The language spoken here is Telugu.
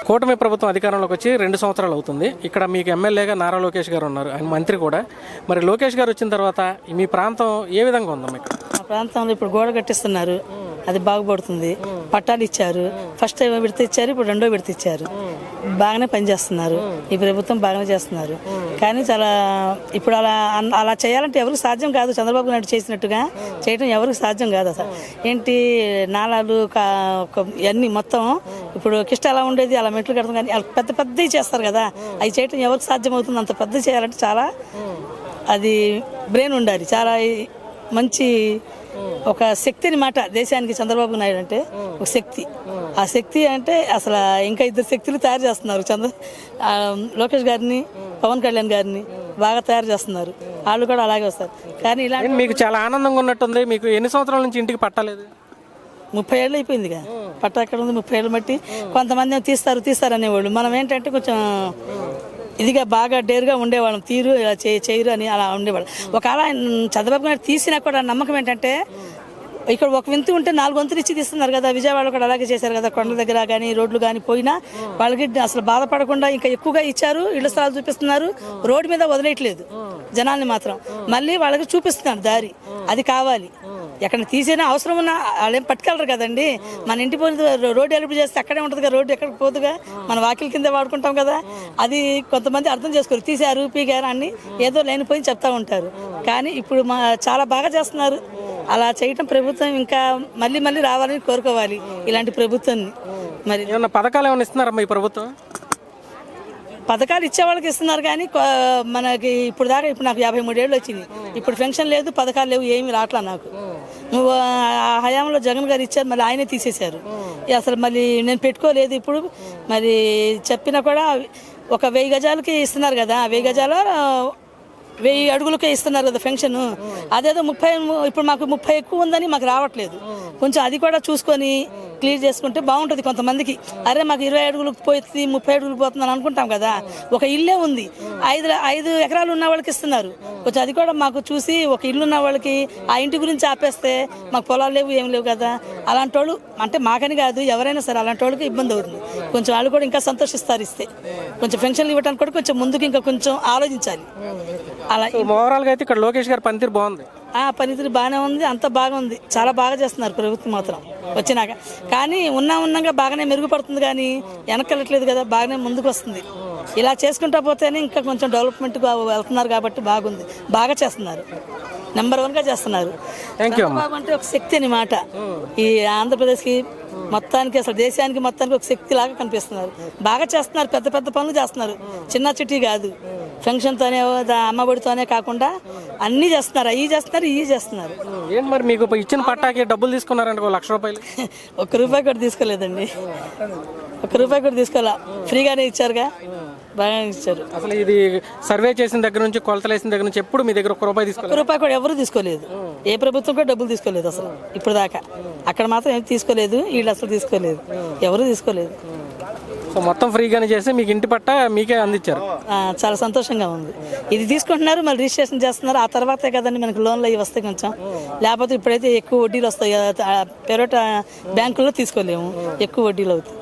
కూటమి ప్రభుత్వం అధికారంలోకి వచ్చి 2 సంవత్సరాలు అవుతుంది. ఇక్కడ మీకు ఎమ్మెల్యేగా నారా లోకేష్ గారు ఉన్నారు, ఆయన మంత్రి కూడా. మరి లోకేష్ గారు వచ్చిన తర్వాత మీ ప్రాంతం ఏ విధంగా ఉందా మీకు? మా ప్రాంతంలో ఇప్పుడు గోడ కట్టిస్తున్నారు, అది బాగుపడుతుంది. పట్టాలు ఇచ్చారు, ఫస్ట్ టైం విడత ఇచ్చారు, ఇప్పుడు రెండో విడత ఇచ్చారు. బాగానే పనిచేస్తున్నారు, ఈ ప్రభుత్వం బాగానే చేస్తున్నారు. కానీ చాలా ఇప్పుడు అలా చేయాలంటే ఎవరికి సాధ్యం కాదు. చంద్రబాబు నాయుడు చేసినట్టుగా చేయడం ఎవరికి సాధ్యం కాదు. అసలు ఏంటి నాలాలు ఇవన్నీ మొత్తం ఇప్పుడు కిష్ట ఎలా ఉండేది అలా మెట్లు కడతాం, కానీ పెద్ద పెద్దవి చేస్తారు కదా, అవి చేయడం ఎవరికి సాధ్యం అవుతుంది? అంత పెద్ద చేయాలంటే చాలా అది బ్రెయిన్ ఉండాలి, చాలా మంచి ఒక శక్తి అన్నమాట దేశానికి. చంద్రబాబు నాయుడు అంటే ఒక శక్తి. ఆ శక్తి అంటే అసలు ఇంకా 2 శక్తులు తయారు చేస్తున్నారు. లోకేష్ గారిని, పవన్ కళ్యాణ్ గారిని బాగా తయారు చేస్తున్నారు. వాళ్ళు కూడా అలాగే వస్తారు. కానీ ఇలా మీకు చాలా ఆనందంగా ఉన్నట్టుంది. మీకు ఎన్ని సంవత్సరాల నుంచి ఇంటికి పట్టలేదు? 30 ఏళ్ళు అయిపోయిందిగా. పట్ట ఎక్కడ ఉంది? 30 ఏళ్ళు బట్టి కొంతమంది తీస్తారు అనేవాళ్ళు. మనం ఏంటంటే కొంచెం ఇదిగా బాగా డేరుగా ఉండేవాళ్ళం, తీరు ఇలా చేయరు అని అలా ఉండేవాళ్ళం. ఒకవేళ చంద్రబాబు నాయుడు తీసినా కూడా నమ్మకం ఏంటంటే ఇక్కడ ఒక వింతు ఉంటే 4 వంతులు ఇచ్చి తీస్తున్నారు కదా. విజయవాడలో కూడా అలాగే చేశారు కదా. కొండల దగ్గర కానీ రోడ్లు కానీ పోయినా వాళ్ళకి అసలు బాధపడకుండా ఇంకా ఎక్కువగా ఇచ్చారు. ఇళ్ల స్థలాలు చూపిస్తున్నారు, రోడ్డు మీద వదిలేయట్లేదు జనాల్ని మాత్రం. మళ్ళీ వాళ్ళకి చూపిస్తున్నారు దారి. అది కావాలి. ఎక్కడ తీసేనా అవసరం ఉన్నా వాళ్ళేం పట్టుకెళ్ళరు కదండి. మన ఇంటి పోయి రోడ్డు ఎలుపు చేస్తే అక్కడే ఉంటుంది కదా, రోడ్డు ఎక్కడికి పోతుగా మన వాకిల కింద వాడుకుంటాం కదా. అది కొంతమంది అర్థం చేసుకోరు. తీసారు, పీగారు అని ఏదో లేనిపోయి చెప్తా ఉంటారు. కానీ ఇప్పుడు చాలా బాగా చేస్తున్నారు. అలా చేయటం ప్రభుత్వం ఇంకా మళ్ళీ మళ్ళీ రావాలని కోరుకోవాలి ఇలాంటి ప్రభుత్వాన్ని. మరి ఏమన్నా పథకాలు ఏమైనా ఇస్తున్నారా మీ ప్రభుత్వం? పథకాలు ఇచ్చే వాళ్ళకి ఇస్తున్నారు, కానీ మనకి ఇప్పుడు దాకా ఇప్పుడు నాకు 53 ఏళ్ళు వచ్చింది. ఇప్పుడు పెన్షన్ లేదు, పథకాలు లేవు, ఏమి రావట్లా నాకు. నువ్వు ఆ హయాంలో జగన్ గారు ఇచ్చారు, మళ్ళీ ఆయనే తీసేశారు. అసలు మళ్ళీ నేను పెట్టుకోలేదు. ఇప్పుడు మరి చెప్పినా కూడా ఒక 1000 గజాలకి ఇస్తున్నారు కదా, 1000 గజాలు 1000 అడుగులకే ఇస్తున్నారు కదా పెన్షన్. అదేదో 30, ఇప్పుడు మాకు 30 ఎక్కువ ఉందని మాకు రావట్లేదు. కొంచెం అది కూడా చూసుకొని క్లియర్ చేసుకుంటే బాగుంటుంది. కొంతమందికి అరే మాకు 20 అడుగులకు పోతుంది, 30 అడుగులకు పోతుందని అనుకుంటాం కదా. ఒక ఇల్లే ఉంది, 5 ఎకరాలు ఉన్న వాళ్ళకి ఇస్తున్నారు. కొంచెం అది కూడా మాకు చూసి, ఒక ఇల్లు ఉన్న వాళ్ళకి ఆ ఇంటి గురించి ఆపేస్తే మాకు పొలాలు లేవు, ఏం లేవు కదా. అలాంటి వాళ్ళు అంటే మాకని కాదు, ఎవరైనా సరే అలాంటి వాళ్ళకి ఇబ్బంది అవుతుంది. కొంచెం వాళ్ళు కూడా ఇంకా సంతోషిస్తారు ఇస్తే. కొంచెం పెన్షన్లు ఇవ్వడానికి కూడా కొంచెం ముందుకు ఇంకా కొంచెం ఆలోచించాలి. అలా ఓవరాల్గా అయితే ఇక్కడ లోకేష్ గారి పనితీరు బాగుంది. పనితీరు బాగానే ఉంది, అంత బాగుంది. చాలా బాగా చేస్తున్నారు ప్రభుత్వం మాత్రం వచ్చినాక. కానీ ఉన్నగా బాగానే మెరుగుపడుతుంది, కానీ వెనకెళ్ళట్లేదు కదా, బాగానే ముందుకు వస్తుంది. ఇలా చేసుకుంటా పోతేనే ఇంకా కొంచెం డెవలప్మెంట్గా వెళ్తున్నారు కాబట్టి బాగుంది. బాగా చేస్తున్నారు, నెంబర్ 1గా చేస్తున్నారు. చంద్రబాబు అంటే ఒక శక్తి అన్నమాట. ఈ ఆంధ్రప్రదేశ్కి మొత్తానికి, అసలు దేశానికి మొత్తానికి ఒక శక్తి లాగా కనిపిస్తున్నారు. బాగా చేస్తున్నారు, పెద్ద పెద్ద పనులు చేస్తున్నారు. చిన్న చిట్టి కాదు, పెన్షన్తోనే అమ్మఒడితోనే కాకుండా అన్నీ చేస్తున్నారు. అవి చేస్తున్నారు, ఇవి చేస్తున్నారు. ఏంటి మరి మీకు ఇచ్చిన పట్టాకి డబ్బులు తీసుకున్నారంటే 1 లక్ష రూపాయలు? 1 రూపాయి కూడా తీసుకోలేదండి. 1 రూపాయి కూడా తీసుకోవాలా, ఫ్రీగానే ఇచ్చారుగా, బాగా ఇచ్చారు. అసలు ఇది సర్వే చేసిన దగ్గర నుంచి, కొలతలు వేసిన దగ్గర నుంచి ఎప్పుడు మీ దగ్గర 1 రూపాయి తీసుకోలేదు? 1 రూపాయి కూడా ఎవరు తీసుకోలేదు. ఏ ప్రభుత్వం కూడా డబ్బులు తీసుకోలేదు అసలు ఇప్పుడు దాకా. అక్కడ మాత్రం ఏం తీసుకోలేదు, వీళ్ళు అసలు తీసుకోలేదు, ఎవరు తీసుకోలేదు. సో మొత్తం ఫ్రీగానే చేసి మీకు ఇంటి పట్ట మీకే అందించారు. చాలా సంతోషంగా ఉంది. ఇది తీసుకుంటున్నారు, మళ్ళీ రిజిస్ట్రేషన్ చేస్తున్నారు. ఆ తర్వాతే కదండి మనకి లోన్లు అవి వస్తాయి కొంచెం. లేకపోతే ఇప్పుడైతే ఎక్కువ వడ్డీలు వస్తాయి, ప్రైవేట్ బ్యాంకుల్లో తీసుకోలేము, ఎక్కువ వడ్డీలు అవుతాయి.